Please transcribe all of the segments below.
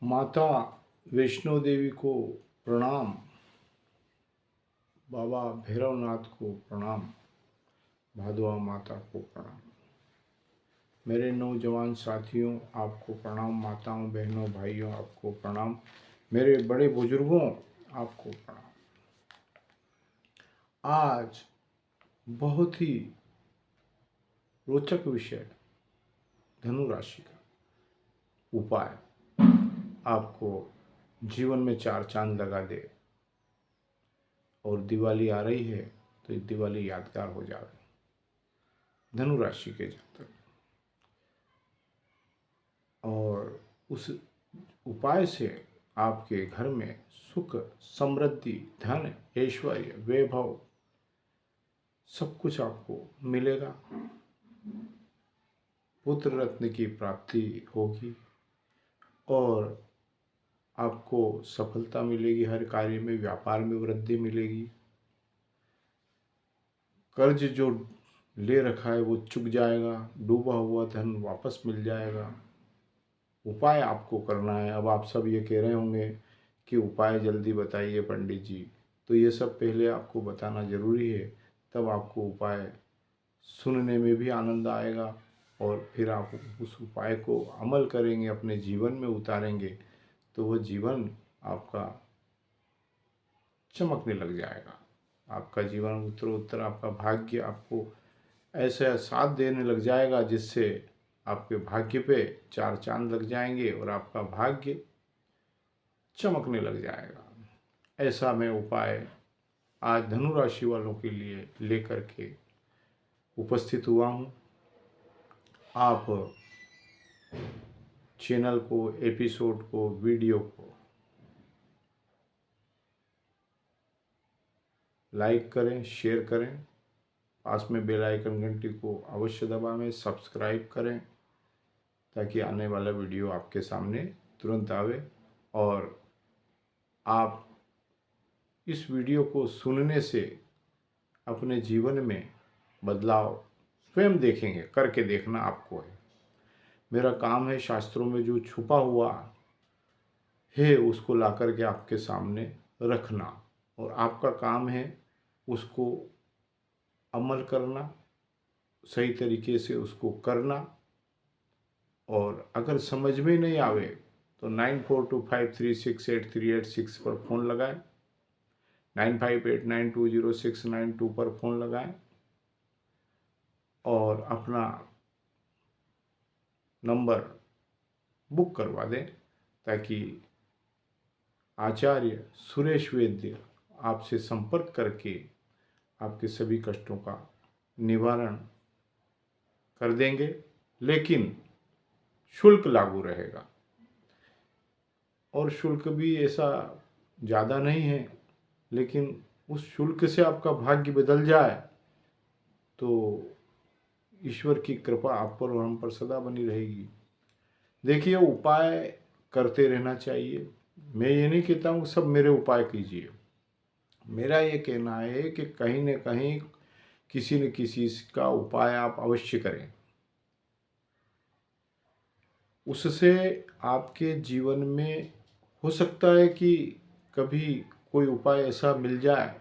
माता वैष्णो देवी को प्रणाम, बाबा भैरवनाथ को प्रणाम, भादवा माता को प्रणाम। मेरे नौजवान साथियों आपको प्रणाम, माताओं बहनों भाइयों आपको प्रणाम, मेरे बड़े बुजुर्गों आपको प्रणाम। आज बहुत ही रोचक विषय धनु राशि का उपाय आपको जीवन में चार चांद लगा दे। और दिवाली आ रही है तो दिवाली यादगार हो जाए धनु राशि के जातक। और उस उपाय से आपके घर में सुख समृद्धि धन ऐश्वर्य वैभव सब कुछ आपको मिलेगा। पुत्र रत्न की प्राप्ति होगी और आपको सफलता मिलेगी, हर कार्य में व्यापार में वृद्धि मिलेगी। कर्ज जो ले रखा है वो चुक जाएगा, डूबा हुआ धन वापस मिल जाएगा। उपाय आपको करना है। अब आप सब ये कह रहे होंगे कि उपाय जल्दी बताइए पंडित जी, तो ये सब पहले आपको बताना ज़रूरी है, तब आपको उपाय सुनने में भी आनंद आएगा और फिर आप उस उपाय को अमल करेंगे, अपने जीवन में उतारेंगे तो वह जीवन आपका चमकने लग जाएगा। आपका जीवन उत्तरोत्तर आपका भाग्य आपको ऐसा साथ देने लग जाएगा जिससे आपके भाग्य पे चार चांद लग जाएंगे और आपका भाग्य चमकने लग जाएगा। ऐसा मैं उपाय आज धनु राशि वालों के लिए लेकर के उपस्थित हुआ हूँ। आप चैनल को, एपिसोड को, वीडियो को लाइक करें, शेयर करें, पास में बेल आइकन घंटी को अवश्य दबाएं, सब्सक्राइब करें ताकि आने वाला वीडियो आपके सामने तुरंत आवे। और आप इस वीडियो को सुनने से अपने जीवन में बदलाव स्वयं देखेंगे, करके देखना आपको है। मेरा काम है शास्त्रों में जो छुपा हुआ है उसको ला करके आपके सामने रखना, और आपका काम है उसको अमल करना, सही तरीके से उसको करना। और अगर समझ में नहीं आवे तो 9425368386 पर फ़ोन लगाएं, 9589206992 पर फ़ोन लगाएं और अपना नंबर बुक करवा दें ताकि आचार्य सुरेश वैद्य आपसे संपर्क करके आपके सभी कष्टों का निवारण कर देंगे। लेकिन शुल्क लागू रहेगा, और शुल्क भी ऐसा ज़्यादा नहीं है, लेकिन उस शुल्क से आपका भाग्य बदल जाए तो ईश्वर की कृपा आप पर और हम पर सदा बनी रहेगी। देखिए, उपाय करते रहना चाहिए। मैं ये नहीं कहता हूँ सब मेरे उपाय कीजिए, मेरा ये कहना है कि कहीं न कहीं किसी न किसी का उपाय आप अवश्य करें। उससे आपके जीवन में हो सकता है कि कभी कोई उपाय ऐसा मिल जाए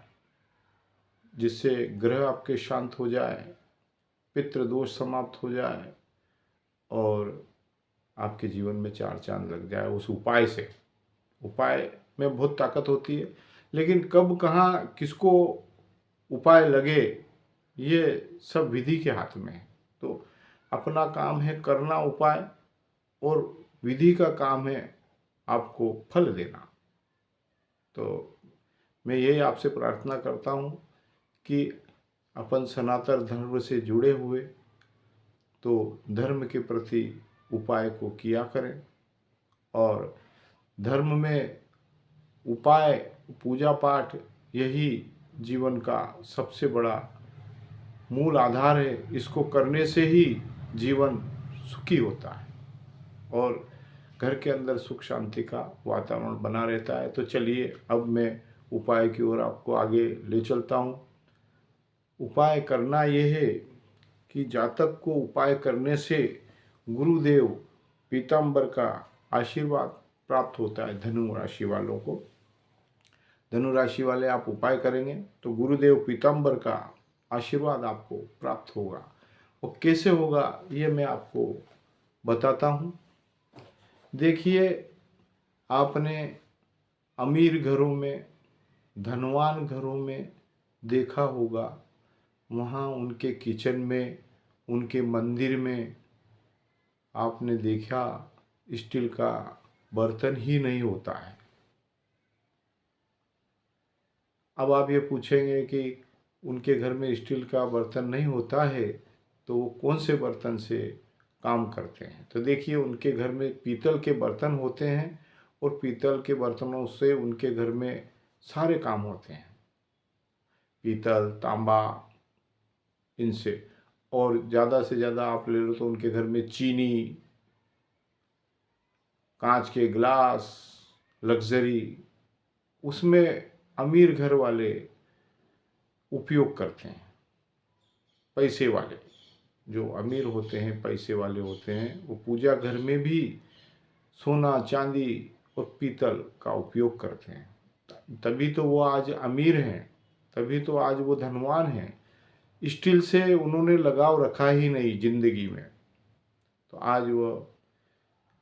जिससे ग्रह आपके शांत हो जाए, पितृ दोष समाप्त हो जाए और आपके जीवन में चार चांद लग जाए उस उपाय से। उपाय में बहुत ताकत होती है, लेकिन कब कहाँ किसको उपाय लगे ये सब विधि के हाथ में है। तो अपना काम है करना उपाय, और विधि का काम है आपको फल देना। तो मैं यही आपसे प्रार्थना करता हूँ कि अपन सनातन धर्म से जुड़े हुए तो धर्म के प्रति उपाय को किया करें। और धर्म में उपाय, पूजा पाठ यही जीवन का सबसे बड़ा मूल आधार है। इसको करने से ही जीवन सुखी होता है और घर के अंदर सुख शांति का वातावरण बना रहता है। तो चलिए अब मैं उपाय की ओर आपको आगे ले चलता हूँ। उपाय करना यह है कि जातक को उपाय करने से गुरुदेव पीताम्बर का आशीर्वाद प्राप्त होता है धनु राशि वालों को। धनु राशि वाले आप उपाय करेंगे तो गुरुदेव पीताम्बर का आशीर्वाद आपको प्राप्त होगा। और कैसे होगा ये मैं आपको बताता हूँ। देखिए, आपने अमीर घरों में, धनवान घरों में देखा होगा, वहाँ उनके किचन में, उनके मंदिर में आपने देखा स्टील का बर्तन ही नहीं होता है। अब आप ये पूछेंगे कि उनके घर में स्टील का बर्तन नहीं होता है तो वो कौन से बर्तन से काम करते हैं। तो देखिए, उनके घर में पीतल के बर्तन होते हैं और पीतल के बर्तनों से उनके घर में सारे काम होते हैं, पीतल, तांबा, इनसे। और ज़्यादा से ज़्यादा आप ले लो तो उनके घर में चीनी, कांच के गिलास, लग्जरी, उसमें अमीर घर वाले उपयोग करते हैं। पैसे वाले, जो अमीर होते हैं, पैसे वाले होते हैं, वो पूजा घर में भी सोना, चांदी और पीतल का उपयोग करते हैं। तभी तो वो आज अमीर हैं, तभी तो आज वो धनवान हैं। स्टील से उन्होंने लगाव रखा ही नहीं जिंदगी में, तो आज वो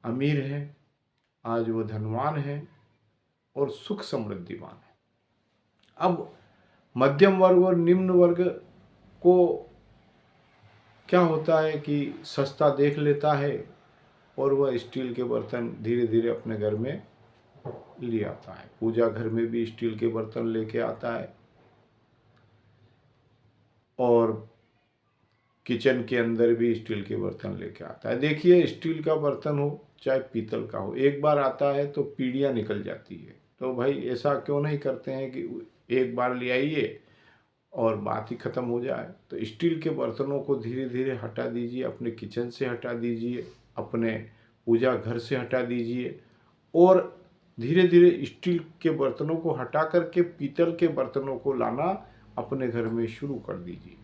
अमीर हैं, आज वो धनवान हैं और सुख समृद्धिवान है। अब मध्यम वर्ग और निम्न वर्ग को क्या होता है कि सस्ता देख लेता है और वह स्टील के बर्तन धीरे धीरे अपने घर में ले आता है। पूजा घर में भी स्टील के बर्तन लेके आता है और किचन के अंदर भी स्टील के बर्तन लेके आता है। देखिए, स्टील का बर्तन हो चाहे पीतल का हो, एक बार आता है तो पीढ़ियाँ निकल जाती है। तो भाई ऐसा क्यों नहीं करते हैं कि एक बार ले आइए और बात ही ख़त्म हो जाए। तो स्टील के बर्तनों को धीरे धीरे हटा दीजिए, अपने किचन से हटा दीजिए, अपने पूजा घर से हटा दीजिए और धीरे धीरे स्टील के बर्तनों को हटा करके पीतल के बर्तनों को लाना अपने घर में शुरू कर दीजिए।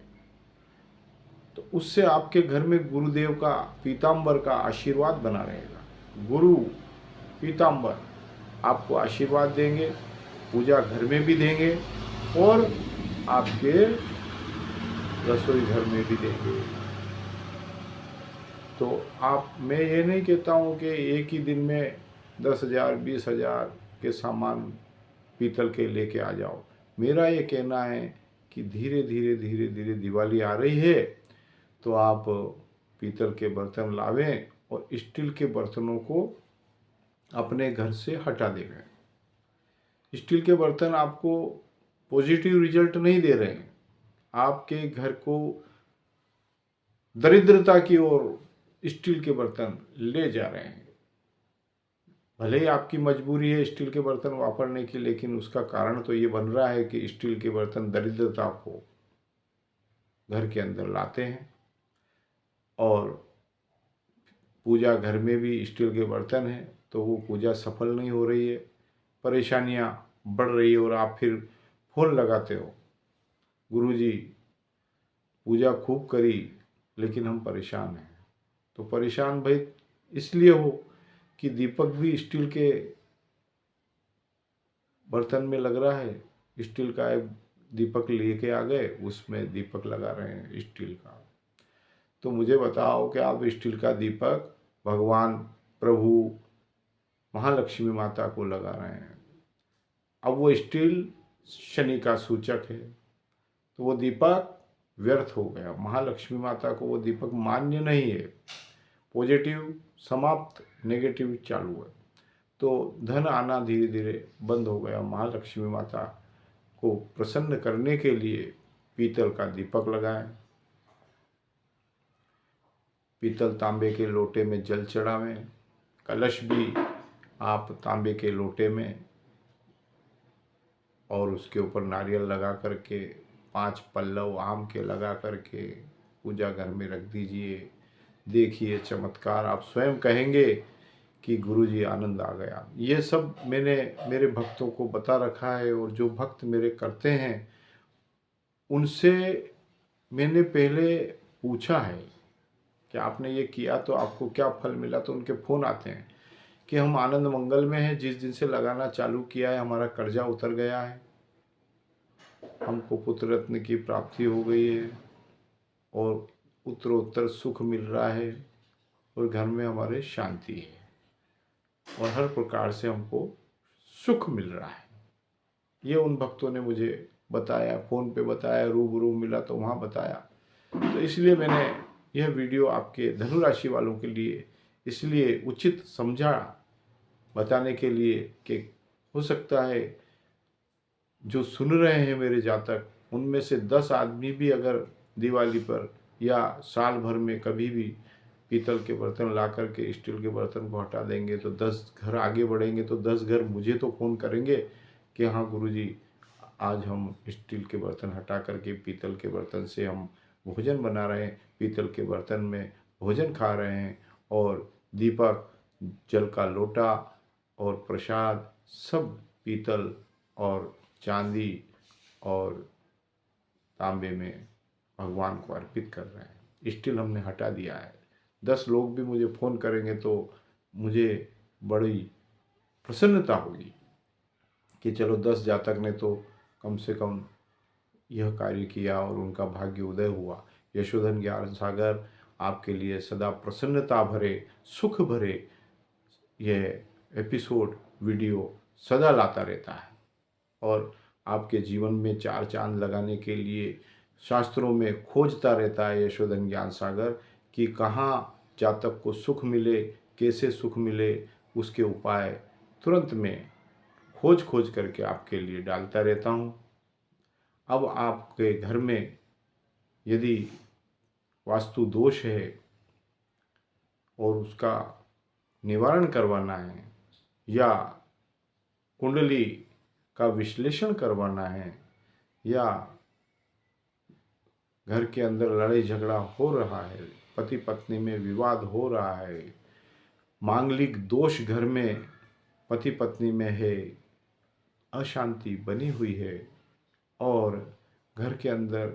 तो उससे आपके घर में गुरुदेव का, पीताम्बर का आशीर्वाद बना रहेगा। गुरु पीताम्बर आपको आशीर्वाद देंगे, पूजा घर में भी देंगे और आपके रसोई घर में भी देंगे। तो मैं ये नहीं कहता हूँ कि एक ही दिन में 10,000 20,000 के सामान पीतल के लेके आ जाओ। मेरा ये कहना है कि धीरे धीरे धीरे धीरे दिवाली आ रही है तो आप पीतल के बर्तन लावें और स्टील के बर्तनों को अपने घर से हटा दें। स्टील के बर्तन आपको पॉजिटिव रिजल्ट नहीं दे रहे हैं, आपके घर को दरिद्रता की ओर स्टील के बर्तन ले जा रहे हैं। भले ही आपकी मजबूरी है स्टील के बर्तन वापरने की, लेकिन उसका कारण तो ये बन रहा है कि स्टील के बर्तन दरिद्रता को घर के अंदर लाते हैं और पूजा घर में भी स्टील के बर्तन हैं तो वो पूजा सफल नहीं हो रही है, परेशानियां बढ़ रही है और आप फिर फोन लगाते हो, गुरुजी पूजा खूब करी लेकिन हम परेशान हैं। तो परेशान भाई इसलिए हो कि दीपक भी स्टील के बर्तन में लग रहा है। स्टील का एक दीपक लेके आ गए, उसमें दीपक लगा रहे हैं स्टील का। तो मुझे बताओ कि आप स्टील का दीपक भगवान, प्रभु, महालक्ष्मी माता को लगा रहे हैं। अब वो स्टील शनि का सूचक है तो वो दीपक व्यर्थ हो गया। महालक्ष्मी माता को वो दीपक मान्य नहीं है, पॉजिटिव समाप्त, नेगेटिव चालू है। तो धन आना धीरे धीरे बंद हो गया। महालक्ष्मी माता को प्रसन्न करने के लिए पीतल का दीपक लगाएं, पीतल तांबे के लोटे में जल चढ़ावें, कलश भी आप तांबे के लोटे में और उसके ऊपर नारियल लगा करके 5 पल्लव आम के लगा करके पूजा घर में रख दीजिए। देखिए चमत्कार, आप स्वयं कहेंगे कि गुरुजी आनंद आ गया। ये सब मैंने मेरे भक्तों को बता रखा है और जो भक्त मेरे करते हैं उनसे मैंने पहले पूछा है कि आपने ये किया तो आपको क्या फल मिला, तो उनके फ़ोन आते हैं कि हम आनंद मंगल में हैं। जिस दिन से लगाना चालू किया है हमारा कर्जा उतर गया है, हमको पुत्र रत्न की प्राप्ति हो गई है और उत्तरोत्तर सुख मिल रहा है और घर में हमारे शांति है और हर प्रकार से हमको सुख मिल रहा है। ये उन भक्तों ने मुझे बताया, फ़ोन पे बताया, रूबरू मिला तो वहाँ बताया। तो इसलिए मैंने यह वीडियो आपके धनु राशि वालों के लिए इसलिए उचित समझा, बताने के लिए कि हो सकता है जो सुन रहे हैं मेरे जातक, उनमें से 10 आदमी भी अगर दिवाली पर या साल भर में कभी भी पीतल के बर्तन ला करके स्टील के बर्तन को हटा देंगे तो 10 घर आगे बढ़ेंगे, तो 10 घर मुझे तो फ़ोन करेंगे कि हाँ गुरुजी, आज हम स्टील के बर्तन हटा करके पीतल के बर्तन से हम भोजन बना रहे हैं, पीतल के बर्तन में भोजन खा रहे हैं और दीपक, जल का लोटा और प्रसाद सब पीतल और चांदी और तांबे में भगवान को अर्पित कर रहे हैं। स्टील हमने हटा दिया है। 10 लोग भी मुझे फ़ोन करेंगे तो मुझे बड़ी प्रसन्नता होगी कि चलो 10 जातक ने तो कम से कम यह कार्य किया और उनका भाग्य उदय हुआ। यशोधन ज्ञान सागर आपके लिए सदा प्रसन्नता भरे, सुख भरे यह एपिसोड वीडियो सदा लाता रहता है और आपके जीवन में 4 चांद लगाने के लिए शास्त्रों में खोजता रहता है यशोधन ज्ञान सागर कि कहाँ जातक को सुख मिले, कैसे सुख मिले, उसके उपाय तुरंत में खोज खोज करके आपके लिए डालता रहता हूँ। अब आपके घर में यदि वास्तु दोष है और उसका निवारण करवाना है या कुंडली का विश्लेषण करवाना है या घर के अंदर लड़ाई झगड़ा हो रहा है, पति पत्नी में विवाद हो रहा है, मांगलिक दोष घर में पति पत्नी में है, अशांति बनी हुई है और घर के अंदर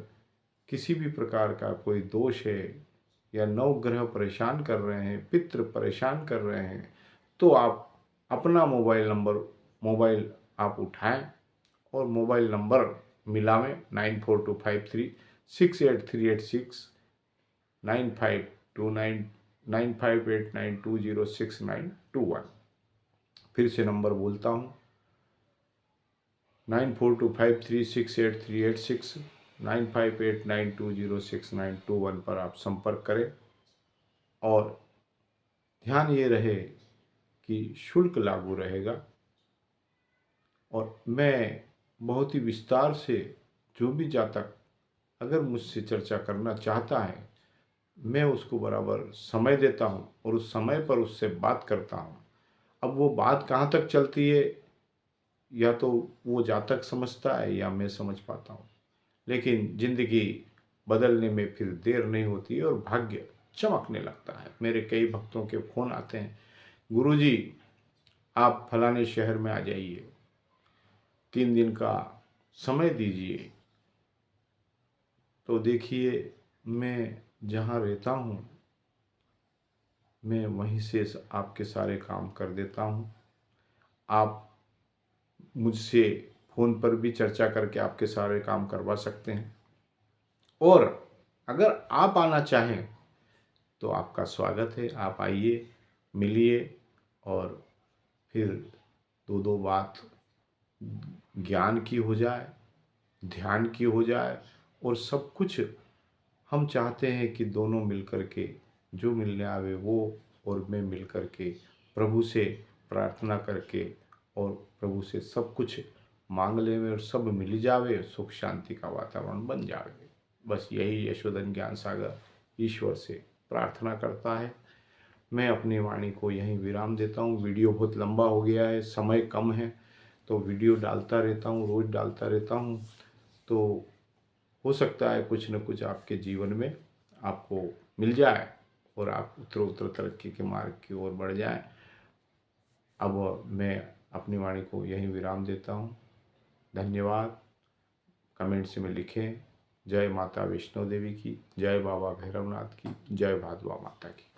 किसी भी प्रकार का कोई दोष है या नवग्रह परेशान कर रहे हैं, पितृ परेशान कर रहे हैं, तो आप अपना मोबाइल आप उठाएं और मोबाइल नंबर मिलावें 9425368386 95299589206921। फिर से नंबर बोलता हूँ 9425368386 9589206921 पर आप संपर्क करें और ध्यान ये रहे कि शुल्क लागू रहेगा और मैं बहुत ही विस्तार से जो भी जातक अगर मुझसे चर्चा करना चाहता है मैं उसको बराबर समय देता हूँ और उस समय पर उससे बात करता हूँ। अब वो बात कहाँ तक चलती है या तो वो जातक समझता है या मैं समझ पाता हूँ, लेकिन ज़िंदगी बदलने में फिर देर नहीं होती और भाग्य चमकने लगता है। मेरे कई भक्तों के फ़ोन आते हैं, गुरुजी आप फलाने शहर में आ जाइए, 3 दिन का समय दीजिए। तो देखिए मैं जहाँ रहता हूँ मैं वहीं से आपके सारे काम कर देता हूँ। आप मुझसे फ़ोन पर भी चर्चा करके आपके सारे काम करवा सकते हैं और अगर आप आना चाहें तो आपका स्वागत है। आप आइए, मिलिए और फिर दो बात ज्ञान की हो जाए, ध्यान की हो जाए और सब कुछ हम चाहते हैं कि दोनों मिलकर के जो मिलने आवे वो और मैं मिलकर के प्रभु से प्रार्थना करके और प्रभु से सब कुछ मांग लेवे और सब मिल जावे, सुख शांति का वातावरण बन जावे। बस यही यशोधन ज्ञान सागर ईश्वर से प्रार्थना करता है। मैं अपनी वाणी को यहीं विराम देता हूँ। वीडियो बहुत लंबा हो गया है, समय कम है, तो वीडियो डालता रहता हूँ, रोज़ डालता रहता हूँ। तो हो सकता है कुछ न कुछ आपके जीवन में आपको मिल जाए और आप उत्तर तरक्की के मार्ग की ओर बढ़ जाएं। अब मैं अपनी वाणी को यहीं विराम देता हूँ। धन्यवाद। कमेंट्स में लिखें। जय माता वैष्णो देवी की, जय बाबा भैरवनाथ की, जय भादवा माता की।